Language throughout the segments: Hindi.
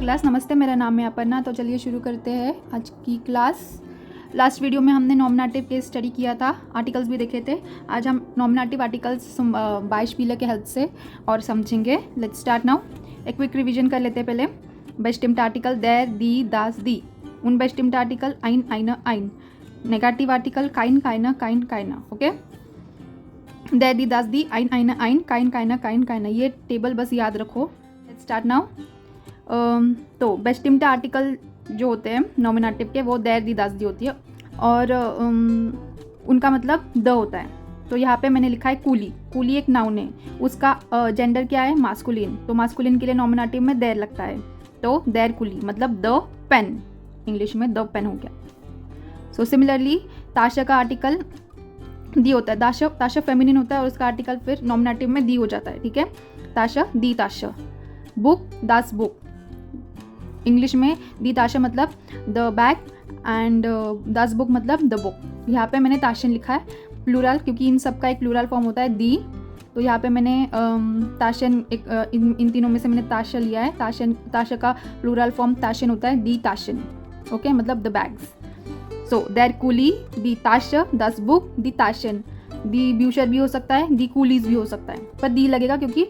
क्लास। नमस्ते, मेरा नाम है अपर्णा। तो चलिए शुरू करते हैं आज की क्लास। लास्ट वीडियो में हमने नॉमिनेटिव के स्टडी किया था, आर्टिकल्स भी देखे थे। आज हम नॉमिनेटिव आर्टिकल्स बाइश पीले के हेल्प से और समझेंगे। Let's start now. एक क्विक रिवीजन कर लेते हैं पहले। बेस्टिम्ड आर्टिकल देर, दी, दास, दी। उन बेस्टिम्ड आर्टिकल आइन, आइना, आइन। नेगेटिव आर्टिकल काइन, काइना, काइन, काइना। ओके, देर, दी, दास, दी, आइन, आइना, आइन, काइन, काइना, काइन, काइना। ये टेबल बस याद रखो। Let's start now. तो बेस्टिम्ड आर्टिकल जो होते हैं नॉमिनेटिव के, वो देर, दी, दास, दी होती है और उनका मतलब द होता है। तो यहाँ पे मैंने लिखा है कूली। कूली एक नाउन है, उसका जेंडर क्या है? मास्कुलिन। तो मास्कुलिन के लिए नॉमिनेटिव में देर लगता है। तो देर कूली मतलब द पेन, इंग्लिश में द पेन हो गया। सो सिमिलरली ताशा का आर्टिकल दी होता है। ताशा फेमिनिन होता है और उसका आर्टिकल फिर नॉमिनेटिव में दी हो जाता है। ठीक है, ताशा, दी, ताशा। बुक, दास, बुक। इंग्लिश में दी ताशा मतलब the bag and Das book मतलब द बुक। यहाँ पे मैंने ताशन लिखा है प्लूरल, क्योंकि इन सब का एक प्लूरल फॉर्म होता है दी। तो यहाँ पे मैंने ताशन एक इन तीनों में से मैंने ताशा लिया है। ताशा का प्लूरल फॉर्म ताशन होता है, दी ताशन। ओके, मतलब द बैग्स। सो देर कूली, दी ताशा, दस बुक, दी ताशन। दी ब्यूशर भी हो सकता है, दी कूलीज भी हो सकता है, पर दी लगेगा क्योंकि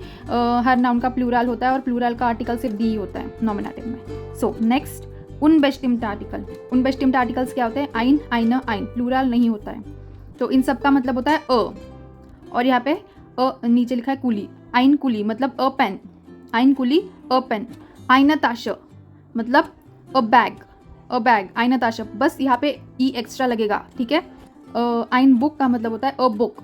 हर नाउन का प्लूरल होता है और प्लूरल का आर्टिकल सिर्फ दी होता है नॉमिनेटिव में। सो नेक्स्ट, उन बेस्टिम्ड आर्टिकल। उन बेस्टिम्ड आर्टिकल्स क्या होते हैं? आइन, आइना, आइन। प्लूरल नहीं होता है। तो इन सब का मतलब होता है अ, और यहाँ पे अ नीचे लिखा है कूली। आइन कूली मतलब अ पेन। आइन कूली अ पेन। आइना ताशा मतलब अ बैग, अ बैग। आइना ताशा, बस यहाँ पे ई एक्स्ट्रा लगेगा। ठीक है, आइन बुक का मतलब होता है अ बुक।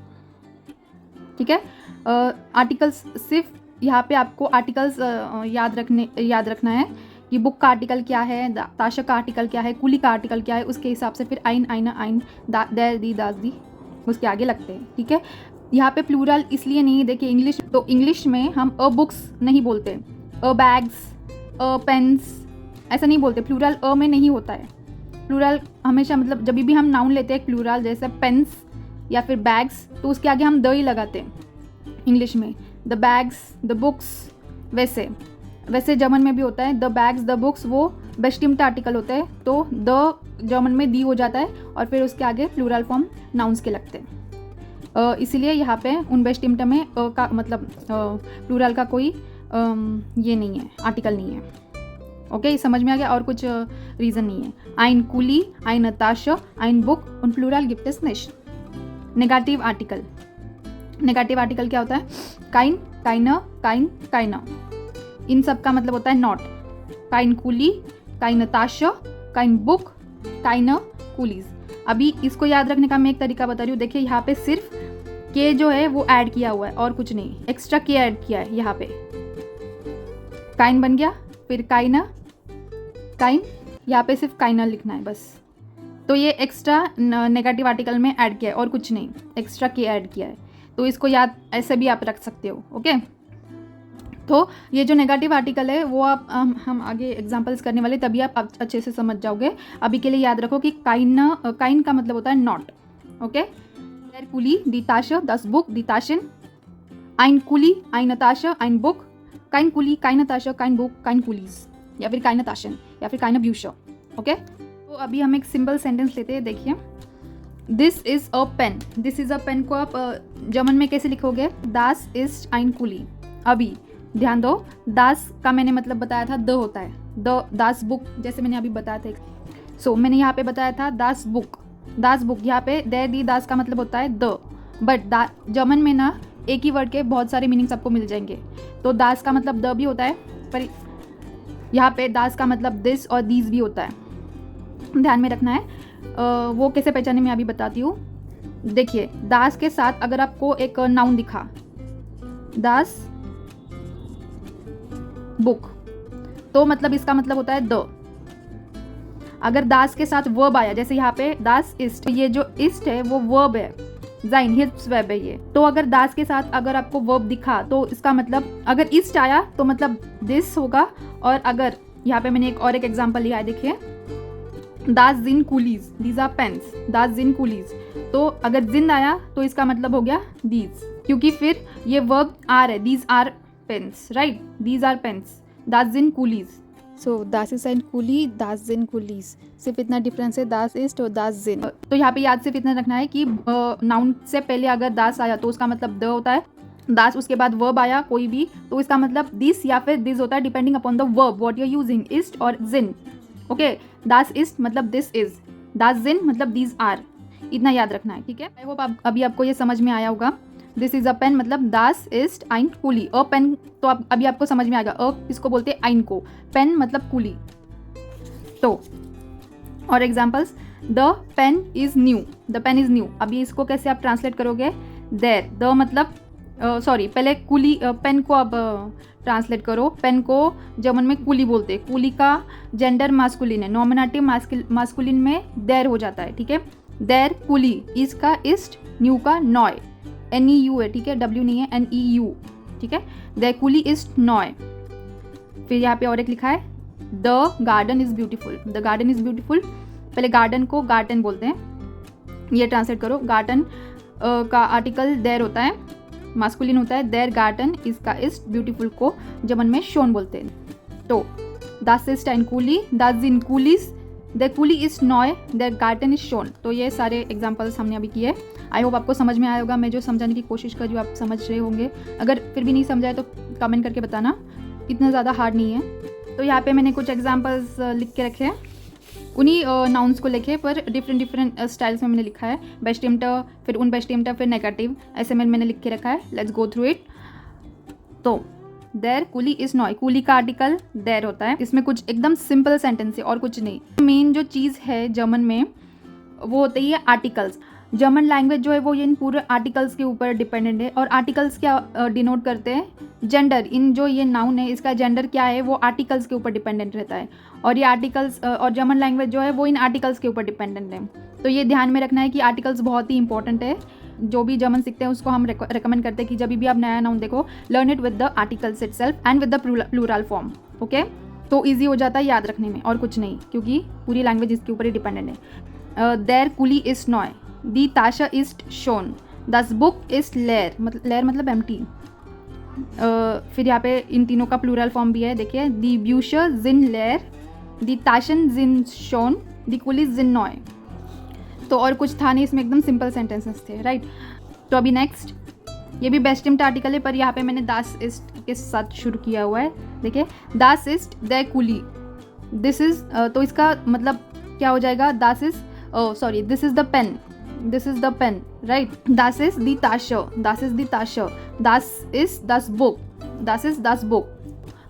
ठीक है, आर्टिकल्स सिर्फ यहाँ पे आपको आर्टिकल्स याद रखना है कि बुक का आर्टिकल क्या है, ताशा का आर्टिकल क्या है, कुली का आर्टिकल क्या है, उसके हिसाब से फिर आइन, आइना, आइन, देर, दी, दास, दी उसके आगे लगते हैं। ठीक है, यहाँ पे प्लूरल इसलिए नहीं, देखिए इंग्लिश में हम अ बुक्स नहीं बोलते, अ बैग्स, अ पेन्स, ऐसा नहीं बोलते। प्लूरल अ में नहीं होता है। प्लूरल हमेशा मतलब जब भी हम नाउन लेते हैं प्लूरल, जैसे पेन्स या फिर बैग्स, तो उसके आगे हम द ही लगाते हैं इंग्लिश में। The bags, the books. वैसे जर्मन में भी होता है, द बैग्स, द बुक्स, वो बेस्टिम्ड आर्टिकल होते हैं। तो द जर्मन में दी हो जाता है और फिर उसके आगे प्लूरल फॉर्म नाउन्स के लगते हैं। इसीलिए यहाँ पे उन बेस्टिम्ड में का मतलब प्लूरल का कोई ये नहीं है, आर्टिकल नहीं है। ओके, समझ में आ गया? और कुछ रीज़न नहीं है। आइन कूली, आइन ताशा, आइन बुक und plural gibt es nicht। Negative article. Negative article क्या होता है? काइन, काइना, काइन, काइना। इन सब का मतलब होता है नॉट। काइन कूली, काइन ताशा, काइन बुक, काइना कूलीज। अभी इसको याद रखने का मैं एक तरीका बता रही हूँ। देखिए यहाँ पे सिर्फ के जो है वो ऐड किया हुआ है और कुछ नहीं, एक्स्ट्रा के ऐड किया है यहाँ पे। काइन बन गया, फिर काइना, काइन, यहाँ पे सिर्फ काइना लिखना है बस। तो ये एक्स्ट्रा नेगेटिव आर्टिकल में ऐड किया है और कुछ नहीं, एक्स्ट्रा के ऐड किया है। तो इसको याद ऐसे भी आप रख सकते हो। ओके, तो ये जो नेगेटिव आर्टिकल है वो आप हम आगे एग्जांपल्स करने वाले, तभी आप अच्छे से समझ जाओगे। अभी के लिए याद रखो कि काइन का मतलब होता है नॉट। ओके, देर कूली, दी ताशा, दस बुक, दी ताशन। आइन कूली, आइन ताशा, आइन बुक। काइन कूली, काइन ताशा, काइन बुक, काइन कूलीज, या फिर काइन ताशन, या फिर काइन ब्यूशर। ओके, तो अभी हम एक सिंपल सेंटेंस लेते हैं। देखिए, this is a pen. This is a pen को आप जर्मन में कैसे लिखोगे? दास इज आइन कूली। अभी ध्यान दो, दास का मैंने मतलब बताया था द होता है। द दास बुक, जैसे मैंने अभी बताया था। सो मैंने यहाँ पे बताया था दास बुक। दास बुक, यहाँ पे देर, दी, दास का मतलब होता है द। बट जर्मन में ना एक ही वर्ड के बहुत सारे मीनिंग्स आपको मिल जाएंगे। तो दास का मतलब द भी होता है, पर यहाँ पे दास का मतलब दिस और दीज भी होता है। ध्यान में रखना है। वो कैसे पहचाने मैं अभी बताती हूँ। देखिए, दास के साथ अगर आपको एक नाउन दिखा, दास बुक, तो मतलब इसका मतलब होता है द। अगर दास के साथ वर्ब आया, जैसे यहाँ पे दास इस्ट, ये जो इस्ट है वो वर्ब है, जाइन हिप्स वेब है ये। तो अगर दास के साथ अगर आपको वर्ब दिखा तो इसका मतलब, अगर इस्ट आया तो मतलब दिस होगा। और अगर यहाँ पे मैंने एक एग्जांपल लिया है, देखिए, दास जिन कूलीज, दीज आर पेन्स। दास जिन कूलीज, तो अगर जिन आया तो इसका मतलब हो गया दीज, क्योंकि फिर ये वर्ब आर है, these are pens, right? These are pens, दास जिन कूलीज। So das ist ein Kuli, das sind Kulis. सिर्फ इतना डिफरेंस है das ist और das sind. तो यहाँ पे याद सिर्फ इतना रखना है कि नाउन से पहले अगर das आया तो उसका मतलब द होता है, दास उसके बाद वर्ब आया कोई भी तो इसका मतलब दिस या फिर दिस होता है depending upon the verb what you are using, इस्ट और जिन. ओके, दास इस्ट मतलब दिस इज, दास जिन मतलब दीज आर. इतना याद रखना है, ठीक है. आई होप अभी आपको ये समझ में आया होगा. दिस इज अ पेन मतलब दास इस्ट आइन कूली. अ पेन तो अभी आपको समझ में आएगा. अ किसको बोलते हैं? आइन को. पेन मतलब कूली. तो और examples, the pen is new. The pen is new. अभी इसको कैसे आप ट्रांसलेट करोगे? देयर. द मतलब पहले कूली, पेन को अब ट्रांसलेट करो. पेन को जर्मन में कूली बोलते हैं. कूली का जेंडर मास्कुलिन है, नॉमिनेटिव मास्कुलिन में देर हो जाता है, ठीक है. देर कूली. इसका इस्ट, न्यू का नॉय. NEU है, ठीक है, W नहीं है, NEU, ठीक है. देर कूली इस्ट नॉय. फिर यहाँ पे और एक लिखा है the garden is beautiful. The garden is beautiful. पहले गार्डन को गार्डन बोलते हैं, ये ट्रांसलेट करो. गार्डन का आर्टिकल देर होता है, मास्कुलिन होता है. देयर गार्डन इसका इस्ट, ब्यूटीफुल को जर्मन में शोन बोलते हैं. तो das ist ein Kuli, das sind Kulis, der Kuli ist neu, der Garten ist schon. तो ये सारे एग्जांपल्स हमने अभी किए. आई होप आपको समझ में आया होगा. मैं जो समझाने की कोशिश कर रही हूँ आप समझ रहे होंगे. अगर फिर भी नहीं समझाए तो कमेंट करके बताना, इतना ज़्यादा हार्ड नहीं है. तो यहाँ पे मैंने कुछ एग्जाम्पल्स लिख के रखे हैं, उन्हीं नाउन्स को लिखे पर डिफरेंट स्टाइल्स में मैंने लिखा है. बेस्टिम्टर, फिर उन बेस्टिम्टर, फिर नेगेटिव, ऐसे में मैंने लिख के रखा है. Let's go through it. तो देर कूली इज नॉय. कूली का आर्टिकल देर होता है. इसमें कुछ एकदम सिंपल सेंटेंस है और कुछ नहीं. मेन जो चीज़ है जर्मन में वो होते ही है आर्टिकल्स. जर्मन लैंग्वेज जो है वो इन पूरे आर्टिकल्स के ऊपर डिपेंडेंट है. और आर्टिकल्स क्या डिनोट करते हैं? जेंडर. इन जो ये नाउन है इसका जेंडर क्या है वो आर्टिकल्स के ऊपर डिपेंडेंट रहता है. और ये आर्टिकल्स और जर्मन लैंग्वेज जो है वो इन आर्टिकल्स के ऊपर डिपेंडेंट है. तो ये ध्यान में रखना है कि आर्टिकल्स बहुत ही इंपॉर्टेंट है. जो भी जर्मन सीखते हैं उसको हम रिकमेंड करते हैं कि जब भी आप नया नाउन देखो, learn it with the articles itself and with the plural form. Okay, तो ईजी हो जाता है याद रखने में और कुछ नहीं, क्योंकि पूरी लैंग्वेज इसके ऊपर ही डिपेंडेंट है. देयर कूली इज नॉय. दी ताशा इज शोन. दस बुक इज लेयर. लेयर मतलब एम्प्टी. फिर यहाँ पे इन तीनों का प्लूरल फॉर्म भी है, देखिए. दी ब्यूशर जिन लेयर, दी ताशन जिन शोन, दी कूली जिन नॉय. तो और कुछ था नहीं इसमें, एकदम सिंपल सेंटेंसेस थे, राइट. तो अभी नेक्स्ट, ये भी बेस्टिम्ट आर्टिकल है पर यहाँ पे मैंने दास इस्ट के साथ शुरू किया हुआ है. देखिए, दास इस्ट देयर कूली. दिस इज, तो इसका मतलब क्या हो जाएगा? दास इज, this is the pen. This is the pen, right. दास इज दी ताशर. दास इज दी ताशर. दास इज दस बुक. दास इज दस बुक.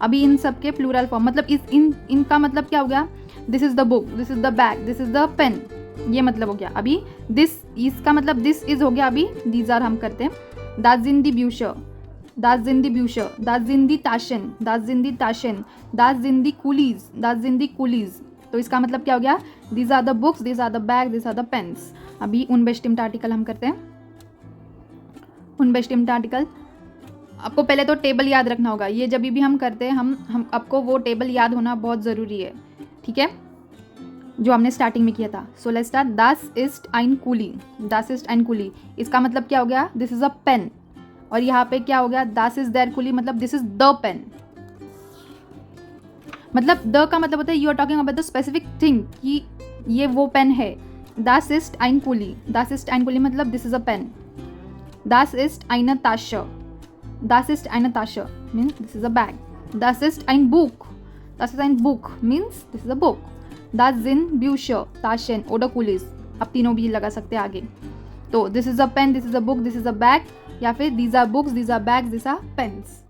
अभी इन सब के प्लूरल फॉर्म मतलब इनका मतलब क्या हो गया? This is the book, this is the bag, this is the pen. ये मतलब हो गया. अभी दिस, इसका मतलब दिस इज हो गया. अभी दीज आर हम करते हैं. दास जिन दी ब्यूशर. दास जिन दी ब्यूशर. दास जिन दी ताशन. दास जिन दी ताशन. दास जिन दी कूलीज. दास जिन दी कूलीज. तो इसका मतलब क्या हो गया? These are the books, these are the bag, these are the pens. अभी उन बेस्टिम्ट आर्टिकल हम करते हैं. उन बेस्टिम्ट आर्टिकल आपको पहले तो टेबल याद रखना होगा. ये जब भी हम करते हैं हम आपको वो टेबल याद होना बहुत ज़रूरी है, ठीक है, जो हमने स्टार्टिंग में किया था. So let's start. दास इस्ट आइन कूली. दास इस्ट आइन कूली. इसका मतलब क्या हो गया? This is a pen. और यहाँ पे क्या हो गया? दास इज देयर कूली मतलब दिस इज द पेन. मतलब द का मतलब होता है you are talking about the specific thing, कि ये वो पेन है. दास इस्ट आइन कूली. दास इस्ट आइन कूली मतलब दिस इज अ पेन. दास इस्ट आइन ताशर. दास इस्ट आइन ताशर means this is a bag. दास इस्ट आइन बुक. दास इज आइन बुक means this is a book. दास जिन ब्यूशर, ताशन, ओडर कूलीज. अब तीनों भी लगा सकते हैं आगे. तो this is a pen, this is a book, this is a bag, या फिर these are books, these are bags, this are pens.